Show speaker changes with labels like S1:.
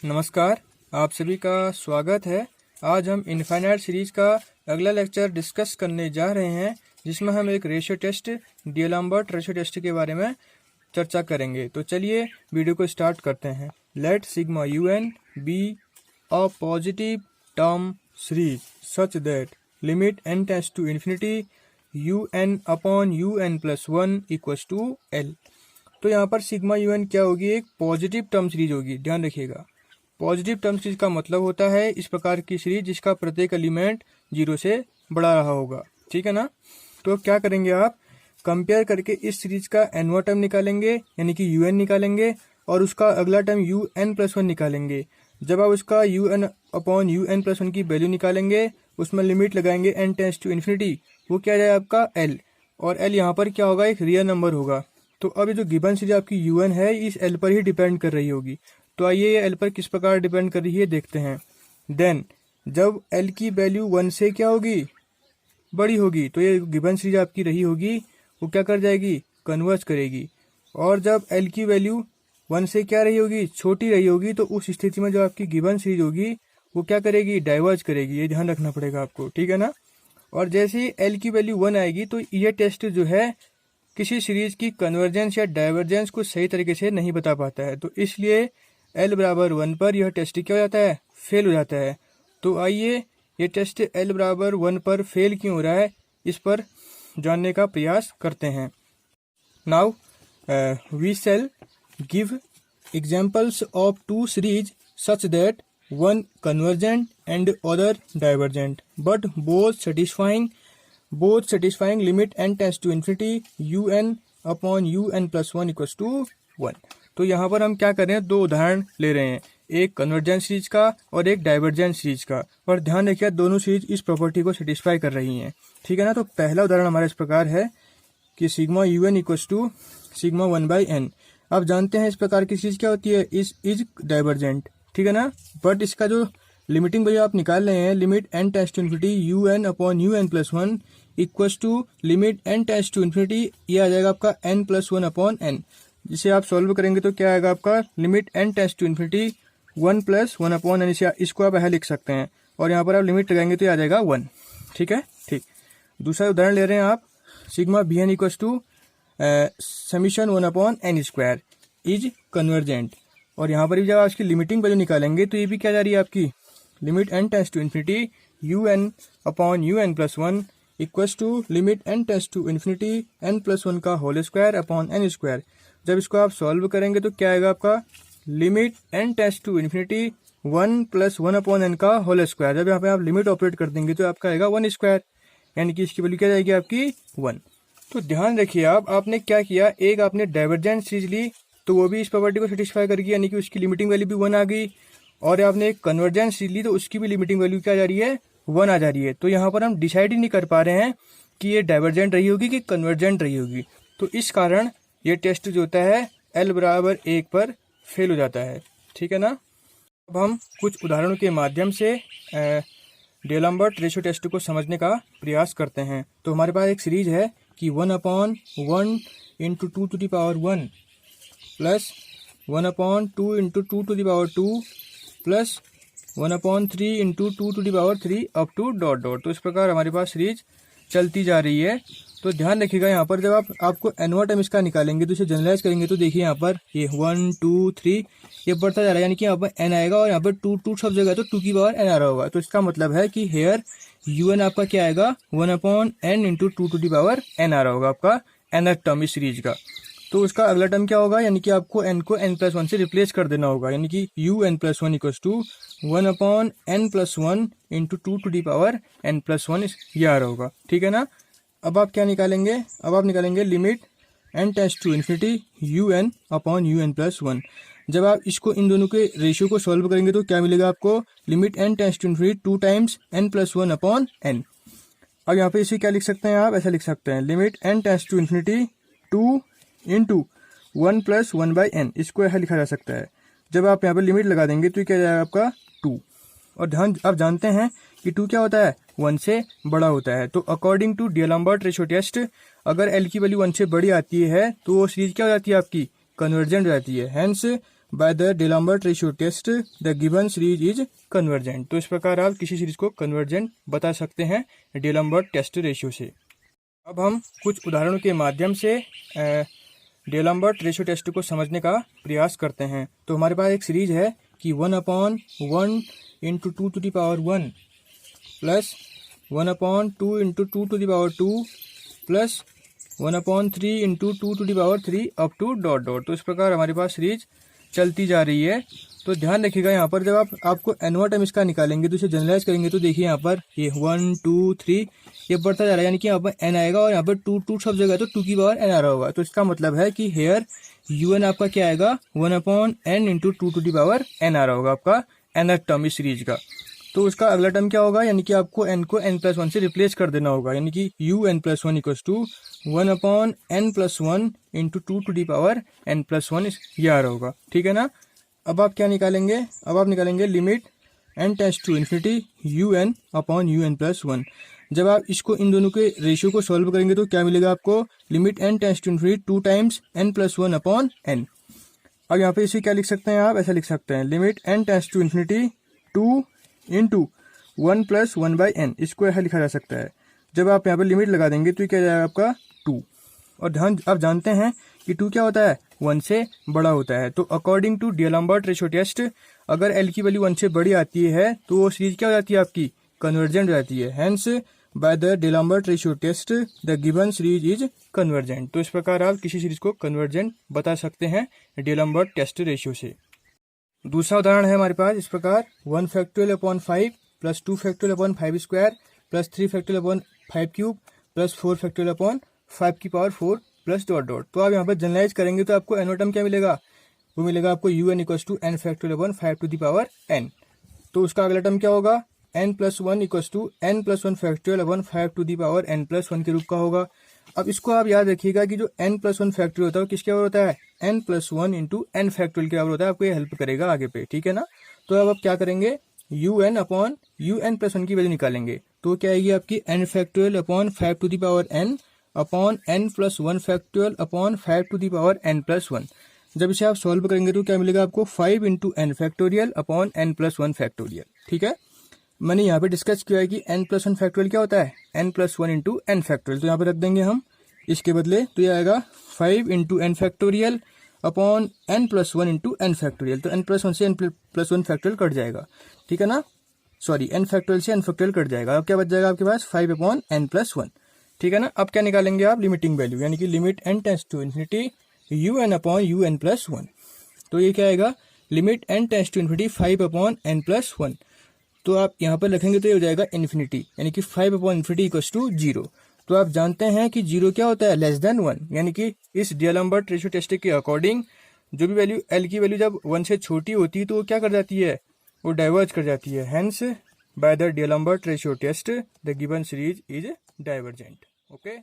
S1: नमस्कार, आप सभी का स्वागत है। आज हम इनफाइनाइट सीरीज का अगला लेक्चर डिस्कस करने जा रहे हैं, जिसमें हम एक रेशियो टेस्ट, डिएलम्बर्ट रेशियो टेस्ट के बारे में चर्चा करेंगे। तो चलिए वीडियो को स्टार्ट करते हैं। Let sigma UN be a positive term series such that limit n tends to infinity UN upon UN plus 1 equals to L। तो यहाँ पर सिग्मा UN क्या होगी? एक पॉजिटिव टर्म सीरीज होगी। ध्यान रखिएगा, पॉजिटिव टर्म सीरीज का मतलब होता है इस प्रकार की सीरीज जिसका प्रत्येक एलिमेंट 0 से बड़ा रहा होगा। ठीक है ना? तो क्या करेंगे आप? कंपेयर करके इस सीरीज का nवां टर्म निकालेंगे, यानी कि UN निकालेंगे, और उसका अगला टर्म UN प्लस 1 निकालेंगे। जब आप उसका UN अपॉन UN प्लस 1 की वैल्यू निकालेंगे, उसमें लिमिट लगाएंगे n टेंड्स टू इन्फिनिटी, वो क्या जाएगा आपका L, और L यहाँ पर क्या होगा? एक रियल नंबर होगा। तो अब ये जो गिवन सीरीज आपकी UN है, इस L पर ही डिपेंड कर रही होगी। तो आइए ये L पर किस प्रकार डिपेंड कर रही है देखते हैं। देन जब L की वैल्यू 1 से क्या होगी? बड़ी होगी, तो ये गिवन सीरीज आपकी रही होगी, वो क्या कर जाएगी? कन्वर्ज करेगी। और जब L की वैल्यू 1 से क्या रही होगी? छोटी रही होगी, तो उस स्थिति में जो आपकी गिवन सीरीज होगी वो क्या करेगी? डाइवर्ज करेगी। ये ध्यान रखना पड़ेगा आपको, ठीक है ना? और जैसे ही L की वैल्यू 1 आएगी, तो ये टेस्ट जो है किसी सीरीज की कन्वर्जेंस या डाइवर्जेंस को सही तरीके से नहीं बता पाता है। तो इसलिए L बराबर 1 पर यह टेस्ट क्या हो जाता है? फेल हो जाता है। तो आइए ये टेस्ट L बराबर 1 पर फेल क्यों हो रहा है, इस पर जानने का प्रयास करते हैं। Now we shall give examples of two series such that one convergent and other divergent, but both satisfying limit n tends to infinity UN upon UN plus 1 equals to 1। तो यहाँ पर हम क्या कर रहे हैं? दो उदाहरण ले रहे हैं, एक कन्वर्जेंट सीरीज का और एक डाइवर्जेंट सीरीज का। और ध्यान रखिए, दोनों सीरीज इस प्रॉपर्टी को सेटिस्फाई कर रही हैं। ठीक है ना? तो पहला उदाहरण हमारा इस प्रकार है कि sigma UN equals to sigma 1/n। आप जानते हैं इस प्रकार की सीरीज क्या होती है? Is divergent. ठीक है ना? बट इसका जो लिमिटिंग वैल्यू आप निकाल रहे हैं, limit n tends to infinity UN upon UN plus 1 equals to limit n tends to infinity, ये आ जाएगा आपका n प्लस 1 अपॉन n। जिसे आप सॉल्व करेंगे तो क्या आएगा आपका? Limit n tends to infinity 1 plus 1 upon n। इसको आप ऐसे लिख सकते हैं, और यहाँ पर आप लिमिट लगाएंगे तो ये आ जाएगा 1। ठीक है? ठीक। दूसरा उदाहरण ले रहे हैं आप, sigma BN equals to summation 1 upon n square is convergent. और यहाँ पर भी जब आप इसकी लिमिटिंग वैल्यू निकालेंगे तो ये भी क्या जा रही है आपकी? Limit n tends to infinity UN upon UN plus 1 equals to limit n tends to infinity n plus 1 का whole square upon n square. जब इसको आप सॉल्व करेंगे तो क्या आएगा आपका? Limit n tends to infinity 1 plus 1 upon n का होल स्क्वायर। जब यहाँ पे आप लिमिट ऑपरेट कर देंगे तो आपका आएगा 1 स्क्वायर, यानी कि इसकी वैल्यू क्या जाएगी आपकी? 1। तो ध्यान रखिए, आपने क्या किया? एक आपने डाइवर्जेंट सीरीज ली, तो वो भी इस प्रॉपर्टी को सेटिस्फाई करेगी, यानी कि उसकी लिमिटिंग वैल्यू भी 1 आ गई। और आपने एक कन्वर्जेंट सीरीज ली, तो उसकी भी लिमिटिंग वैल्यू क्या जा रही है? 1 आ जा रही है। तो यहाँ पर हम डिसाइड ही नहीं कर पा रहे हैं कि ये डाइवर्जेंट रही होगी कि कन्वर्जेंट रही होगी। तो इस कारण ये टेस्ट जो होता है L बराबर 1 पर फेल हो जाता है। ठीक है ना? अब हम कुछ उदाहरणों के माध्यम से डिएलम्बर्ट रेशियो टेस्ट को समझने का प्रयास करते हैं। तो हमारे पास एक सीरीज है कि 1 upon 1 into 2 to the power 1 plus 1 upon 2 into 2 to the power 2 plus 1 upon 3 into 2 to the power 3 up to dot dot. तो इस प्रकार हमारे पास सीरीज चलती जा रही है। तो ध्यान रखिएगा, यहाँ पर जब आपको nवां टर्म इसका निकालेंगे तो इसे जनरलाइज करेंगे तो देखिए यहाँ पर ये 1 2 3 ये बढ़ता जा रहा है, यानी कि यहाँ पर n आएगा, और यहाँ पर 2 सब जगह तो 2 की पावर n आ रहा होगा। तो इसका मतलब है कि हेयर UN आपका क्या आएगा? 1 upon n into 2 to the power n आ रहा होगा आपका nth टर्म इस सीरीज का। तो उसका अगला टर्म क्या होगा? यानी कि आपको n को n प्लस 1 से रिप्लेस कर देना होगा, यानी कि UN plus 1 equals to 1 upon n plus 1 into 2 to the power n plus 1, ये आ रहा होगा। ठीक है ना? अब आप क्या निकालेंगे? अब आप निकालेंगे limit n tends to infinity UN upon UN plus 1। जब आप इसको इन दोनों के रेशियो को सॉल्व करेंगे तो क्या मिलेगा आपको? Limit n tends to infinity 2 times n plus 1 upon n। अब यहाँ पे इसे क्या लिख सकते हैं आप? ऐसा लिख सकते हैं, limit n tends to infinity 2 into 1 plus 1/n। इसको ऐसा लिखा जा सकता है। जब आप यहाँ पर लिमिट लगा देंगे तो क्या जाएगा आपका? 2। और ध्यान, आप जानते हैं कि 2 क्या होता है? 1 से बड़ा होता है। तो अकॉर्डिंग टू डिएलम्बर्ट रेशियो टेस्ट, अगर L की वैल्यू 1 से बड़ी आती है तो वो सीरीज क्या हो जाती है आपकी? कन्वर्जेंट हो जाती है। Hence by the D'Alembert ratio test the given series is convergent. तो इस प्रकार आप किसी सीरीज को कन्वर्जेंट बता सकते हैं डिलम्बर्ट टेस्ट रेशियो से। अब हम कुछ उदाहरणों के माध्यम से डिलम्बर्ट रेशियो टेस्ट को समझने का प्रयास करते हैं। तो हमारे पास एक सीरीज है कि 1/1 into 2 to the power 1 plus 1/2 into 2 to the power 2 plus 1/3 into 2 to the power 3 up to dot dot. तो इस प्रकार हमारे पास सीरीज चलती जा रही है। तो ध्यान रखिएगा यहाँ पर जब आपको nवां टर्म इसका निकालेंगे तो इसे जनरलाइज करेंगे तो देखिए यहाँ पर ये 1 2 3 ये बढ़ता जा रहा है, यानी कि यहाँ पर n आएगा और यहाँ पर 2 सब जगह तो 2 की पावर n आ रहा होगा। तो इसका मतलब है कि हेयर un आपका क्या आएगा 1/n into 2 to the power n आ रहा होगा आपका nth टर्म इस सीरीज का। तो उसका अगला टर्म क्या होगा, यानी कि आपको n को n+1 से रिप्लेस कर देना होगा, यानी कि un+1 equals to 1/n+1 into 2 to the power n+1 ये आ रहा होगा। ठीक है ना। अब आप क्या निकालेंगे, अब आप निकालेंगे limit n tends to infinity un/un+1। जब आप इसको इन दोनों के रेशियो को सॉल्व करेंगे तो क्या मिलेगा आपको, limit n tends to infinity 2 times n+1/n। अब यहाँ पे इसे क्या लिख सकते हैं, आप ऐसा लिख सकते हैं limit n tends to infinity 2 into 1 + 1/n, इसको ऐसा लिखा जा सकता है। जब आप यहाँ पर लिमिट लगा देंगे तो क्या जाएगा आपका 2। और ध्यान आप जानते हैं कि 2 क्या होता है 1 से बड़ा होता है। तो अकॉर्डिंग टू डिलम्बर्ट रेशियो टेस्ट अगर l की वैल्यू 1 से बड़ी आती है तो वो सीरीज क्या हो जाती है आपकी कन्वर्जेंट हो जाती है। Hence by the D'Alembert ratio test the given series is convergent. तो इस प्रकार आप किसी सीरीज को कन्वर्जेंट बता सकते हैं डिलम्बर्ट टेस्ट रेशियो से। दूसरा उदाहरण है हमारे पास इस प्रकार 1/5 plus 2/5² plus 3/5³ plus 4/5 plus dot dot. तो आप यहाँ पर जनरलाइज करेंगे तो आपको nवां टर्म क्या मिलेगा, वो मिलेगा आपको un equals to n/5 to the power n। तो उसका अगला टर्म क्या होगा n+1 equals to n+1 to the power n+1 के रूप का होगा। अब इसको आप याद रखिएगा कि जो n+1 फैक्टोरियल होता है वो किसके बराबर होता है n+1 इंटू n फैक्टोरियल के बराबर होता है। आपको ये हेल्प करेगा आगे पे। ठीक है ना। तो अब आप क्या करेंगे un/un+1 की वैल्यू निकालेंगे तो क्या आएगी आपकी n/5 to the power n upon n+1 factorial upon 5 to the power n+1। जब इसे आप सॉल्व करेंगे तो क्या मिलेगा आपको 5 into n factorial upon n+1 factorial. ठीक है। मैंने यहाँ पे डिस्कस किया है कि n+1 फैक्टोरियल क्या होता है n+1 इंटू n फैक्टोरियल। तो यहाँ पे रख देंगे हम इसके बदले, तो ये आएगा 5 into n factorial upon n+1 into n factorial. तो n+1 से n+1 फैक्टोरियल कट जाएगा। ठीक है ना, सॉरी n फैक्टोरियल से n फैक्टोरियल कट जाएगा। अब क्या बच जाएगा आपके पास 5/n+1। ठीक है ना। अब क्या निकालेंगे आप लिमिटिंग वैल्यू, यानी कि limit n tends to infinity un/un+1। तो ये क्या आएगा limit n tends to infinity 5/n+1। तो आप यहाँ पर रखेंगे तो ये हो जाएगा इन्फिनिटी, यानी कि 5/∞ इक्वल्स टू 0। तो आप जानते हैं कि 0 क्या होता है <1, यानी कि इस डिलम्बर्ट रेशियो टेस्ट के अकॉर्डिंग जो भी वैल्यू l की वैल्यू जब 1 से छोटी होती है तो वो क्या कर जाती है, वो डाइवर्ज कर जाती है। Hence by the D'Alembert ratio test the given series is divergent. Okay.